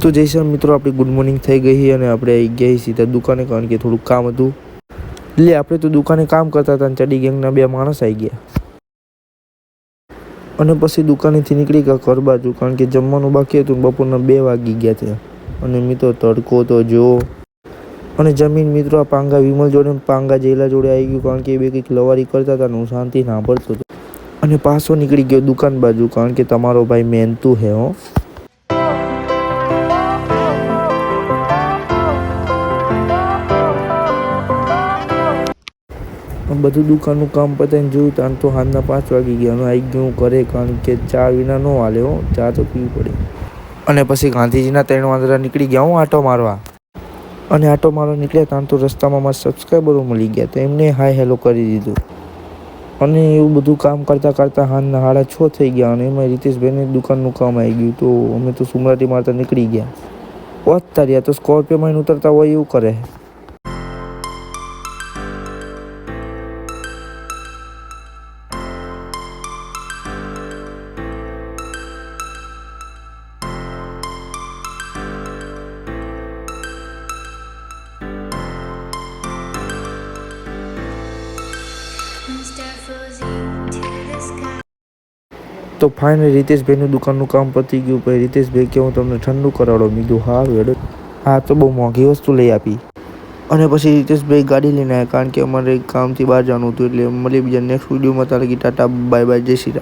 તો જય શ્રી રામ મિત્રો, આપણી ગુડ મોર્નિંગ થઈ ગઈ છે અને આપણે આવી ગયા સીધા દુકાને, કારણ કે થોડુંક કામ હતું. એટલે આપણે તો દુકાને કામ કરતા હતા અને ચડી ગેંગના બે માણસ આવી ગયા અને પછી દુકાનેથી નીકળી ગયા ઘર બાજુ, કારણ કે જમવાનું બાકી હતું. બપોરના 2 વાગી ગયા હતા અને મિત્રો તડકો તો જો. અને જમીન મિત્રો આ પાંગા વિમલ જોડે પાંગા જેલા જોડે આવી ગયું, કારણ કે એ બે કંઈક લવારી કરતા હતા. હું શાંતિ ના પડતો હતો અને પાછો નીકળી ગયો દુકાન બાજુ, કારણ કે તમારો ભાઈ મહેનતું હે હો. બધું દુકાનનું કામ પતાવીને જોયું ત્યાં તો સાંજના 5 વાગી ગયા અને આવી ગયું ઘરે, કારણ કે ચા વિના ન હાલે હો, ચા તો પીવી પડે. અને પછી ગાંધીજીના 3 વાંદરા નીકળી ગયા હું આટો મારવા. અને આટો મારવા નીકળ્યા ત્યાં તો રસ્તામાં મારા સબસ્ક્રાઈબરો મળી ગયા, તો એમને હાય હેલો કરી દીધું. અને એવું બધું કામ કરતાં કરતાં સાંજના 6:30 થઈ ગયા અને એમાં રીતેશભાઈને દુકાનનું કામ આવી ગયું. તો અમે તો સુમરાટી મારતા નીકળી ગયા. પહોંચતા રહ્યા તો સ્કોર્પિયોમાં ઉતરતા હોય એવું કરે. તો ફાઇનલી રીતેશભાઈનું દુકાનનું કામ પતી ગયું. પછી રીતેશભાઈ કે હું તમને ઠંડુ કરાવડો. મીધું હા વેડો. હા તો બહુ મોંઘી વસ્તુ લઈ આપી. અને પછી રીતેશભાઈ ગાડી લઈને આવ્યા, કારણ કે અમારે કામથી બહાર જવાનું હતું. એટલે મળીએ બીજા નેક્સ્ટ વિડીયોમાં. તારે ટાટા બાય બાય, જય શ્રી રામ.